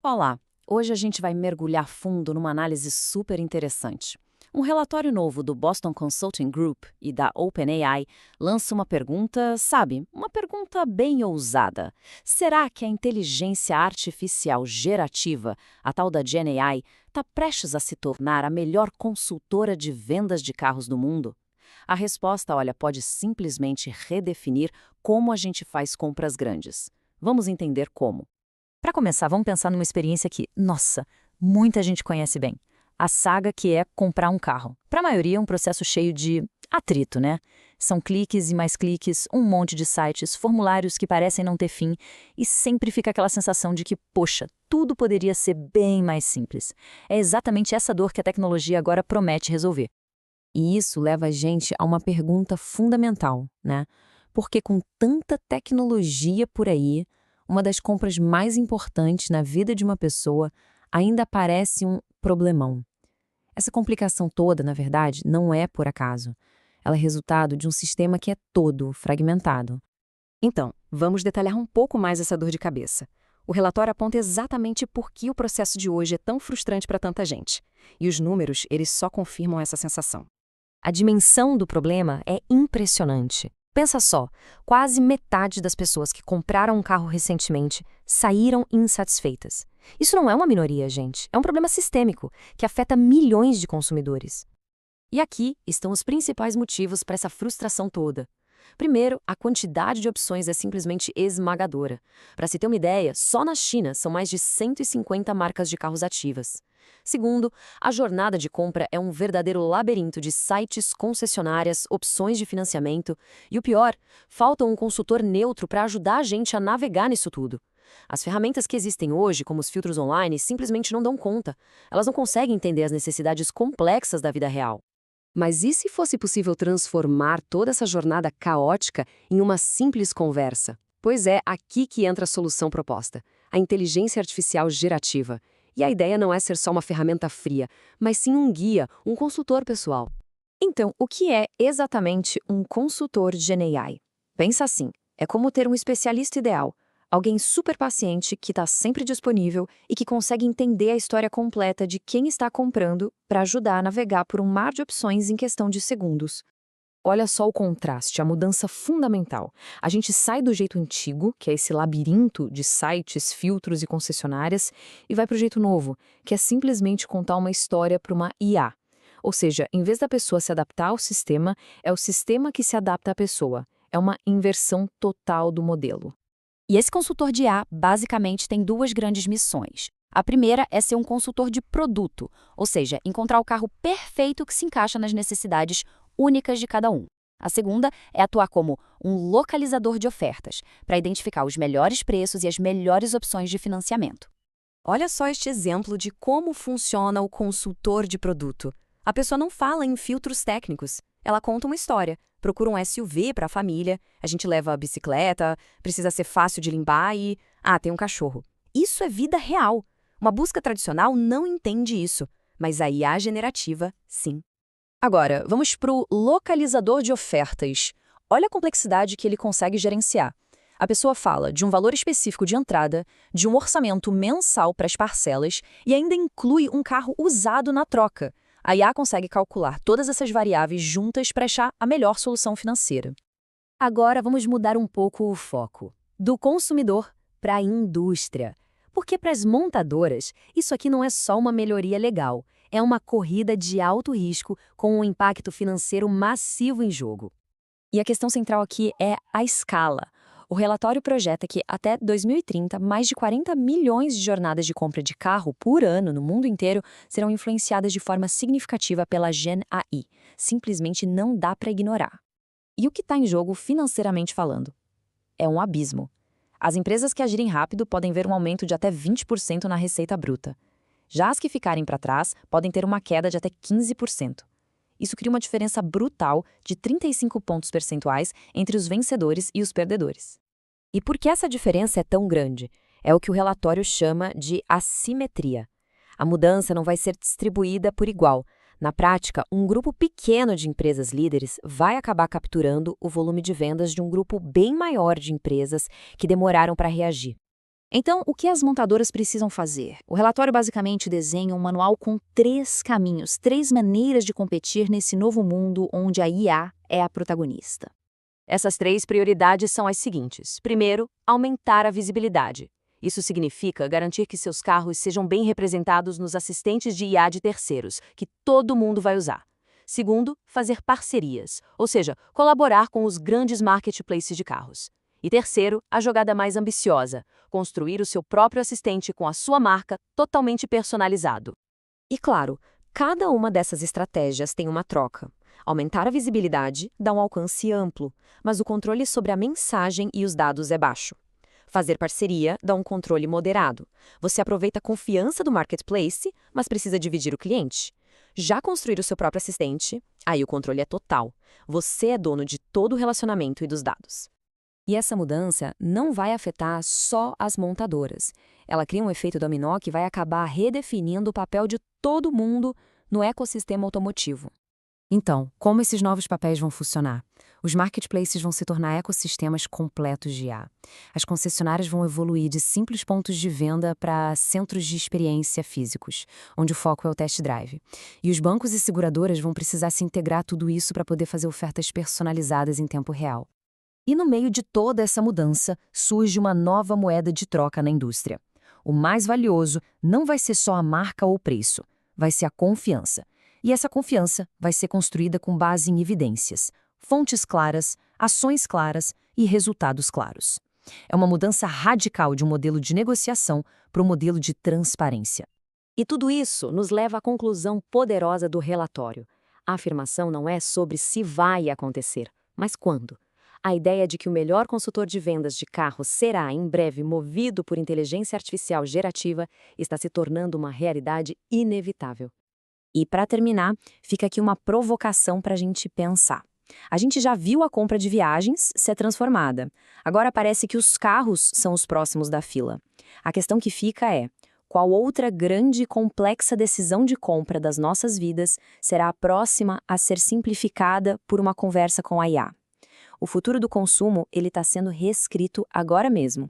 Olá! Hoje a gente vai mergulhar fundo numa análise super interessante. Um relatório novo do Boston Consulting Group e da OpenAI lança uma pergunta, sabe, uma pergunta bem ousada. Será que a inteligência artificial gerativa, a tal da GenAI, está prestes a se tornar a melhor consultora de vendas de carros do mundo? A resposta, olha, pode simplesmente redefinir como a gente faz compras grandes. Vamos entender como. Para começar, vamos pensar numa experiência que, nossa, muita gente conhece bem. A saga que é comprar um carro. Para a maioria, é um processo cheio de atrito, né? São cliques e mais cliques, um monte de sites, formulários que parecem não ter fim, e sempre fica aquela sensação de que, poxa, tudo poderia ser bem mais simples. É exatamente essa dor que a tecnologia agora promete resolver. E isso leva a gente a uma pergunta fundamental, né? Porque com tanta tecnologia por aí, uma das compras mais importantes na vida de uma pessoa ainda parece um problemão. Essa complicação toda, na verdade, não é por acaso. Ela é resultado de um sistema que é todo fragmentado. Então, vamos detalhar um pouco mais essa dor de cabeça. O relatório aponta exatamente por que o processo de hoje é tão frustrante para tanta gente. E os números, eles só confirmam essa sensação. A dimensão do problema é impressionante. Pensa só, quase metade das pessoas que compraram um carro recentemente saíram insatisfeitas. Isso não é uma minoria, gente. É um problema sistêmico que afeta milhões de consumidores. E aqui estão os principais motivos para essa frustração toda. Primeiro, a quantidade de opções é simplesmente esmagadora. Para se ter uma ideia, só na China são mais de 150 marcas de carros ativas. Segundo, a jornada de compra é um verdadeiro labirinto de sites, concessionárias, opções de financiamento e o pior, falta um consultor neutro para ajudar a gente a navegar nisso tudo. As ferramentas que existem hoje, como os filtros online, simplesmente não dão conta. Elas não conseguem entender as necessidades complexas da vida real. Mas e se fosse possível transformar toda essa jornada caótica em uma simples conversa? Pois é, aqui que entra a solução proposta, a inteligência artificial gerativa. E a ideia não é ser só uma ferramenta fria, mas sim um guia, um consultor pessoal. Então, o que é exatamente um consultor de GenAI? Pensa assim, é como ter um especialista ideal, alguém super paciente que está sempre disponível e que consegue entender a história completa de quem está comprando para ajudar a navegar por um mar de opções em questão de segundos. Olha só o contraste, a mudança fundamental. A gente sai do jeito antigo, que é esse labirinto de sites, filtros e concessionárias, e vai para o jeito novo, que é simplesmente contar uma história para uma IA. Ou seja, em vez da pessoa se adaptar ao sistema, é o sistema que se adapta à pessoa. É uma inversão total do modelo. E esse consultor de IA basicamente tem duas grandes missões. A primeira é ser um consultor de produto, ou seja, encontrar o carro perfeito que se encaixa nas necessidades únicas de cada um. A segunda é atuar como um localizador de ofertas, para identificar os melhores preços e as melhores opções de financiamento. Olha só este exemplo de como funciona o consultor de produto. A pessoa não fala em filtros técnicos, ela conta uma história. Procura um SUV para a família, a gente leva a bicicleta, precisa ser fácil de limpar e... tem um cachorro. Isso é vida real. Uma busca tradicional não entende isso, mas a IA generativa, sim. Agora, vamos para o localizador de ofertas. Olha a complexidade que ele consegue gerenciar. A pessoa fala de um valor específico de entrada, de um orçamento mensal para as parcelas e ainda inclui um carro usado na troca. A IA consegue calcular todas essas variáveis juntas para achar a melhor solução financeira. Agora vamos mudar um pouco o foco, do consumidor para a indústria. Porque para as montadoras, isso aqui não é só uma melhoria legal, é uma corrida de alto risco com um impacto financeiro massivo em jogo. E a questão central aqui é a escala. O relatório projeta que, até 2030, mais de 40 milhões de jornadas de compra de carro por ano no mundo inteiro serão influenciadas de forma significativa pela Gen AI. Simplesmente não dá para ignorar. E o que está em jogo financeiramente falando? É um abismo. As empresas que agirem rápido podem ver um aumento de até 20% na receita bruta. Já as que ficarem para trás podem ter uma queda de até 15%. Isso cria uma diferença brutal de 35 pontos percentuais entre os vencedores e os perdedores. E por que essa diferença é tão grande? É o que o relatório chama de assimetria. A mudança não vai ser distribuída por igual. Na prática, um grupo pequeno de empresas líderes vai acabar capturando o volume de vendas de um grupo bem maior de empresas que demoraram para reagir. Então, o que as montadoras precisam fazer? O relatório basicamente desenha um manual com 3 caminhos, 3 maneiras de competir nesse novo mundo onde a IA é a protagonista. Essas 3 prioridades são as seguintes. Primeiro, aumentar a visibilidade. Isso significa garantir que seus carros sejam bem representados nos assistentes de IA de terceiros, que todo mundo vai usar. Segundo, fazer parcerias, ou seja, colaborar com os grandes marketplaces de carros. E terceiro, a jogada mais ambiciosa, construir o seu próprio assistente com a sua marca totalmente personalizado. E claro, cada uma dessas estratégias tem uma troca. Aumentar a visibilidade dá um alcance amplo, mas o controle sobre a mensagem e os dados é baixo. Fazer parceria dá um controle moderado. Você aproveita a confiança do marketplace, mas precisa dividir o cliente. Já construir o seu próprio assistente, aí o controle é total. Você é dono de todo o relacionamento e dos dados. E essa mudança não vai afetar só as montadoras. Ela cria um efeito dominó que vai acabar redefinindo o papel de todo mundo no ecossistema automotivo. Então, como esses novos papéis vão funcionar? Os marketplaces vão se tornar ecossistemas completos de IA. As concessionárias vão evoluir de simples pontos de venda para centros de experiência físicos, onde o foco é o test drive. E os bancos e seguradoras vão precisar se integrar tudo isso para poder fazer ofertas personalizadas em tempo real. E no meio de toda essa mudança, surge uma nova moeda de troca na indústria. O mais valioso não vai ser só a marca ou o preço, vai ser a confiança. E essa confiança vai ser construída com base em evidências, fontes claras, ações claras e resultados claros. É uma mudança radical de um modelo de negociação para um modelo de transparência. E tudo isso nos leva à conclusão poderosa do relatório. A afirmação não é sobre se vai acontecer, mas quando. A ideia de que o melhor consultor de vendas de carros será, em breve, movido por inteligência artificial gerativa está se tornando uma realidade inevitável. E, para terminar, fica aqui uma provocação para a gente pensar. A gente já viu a compra de viagens ser transformada. Agora parece que os carros são os próximos da fila. A questão que fica é: qual outra grande e complexa decisão de compra das nossas vidas será a próxima a ser simplificada por uma conversa com a IA? O futuro do consumo ele está sendo reescrito agora mesmo.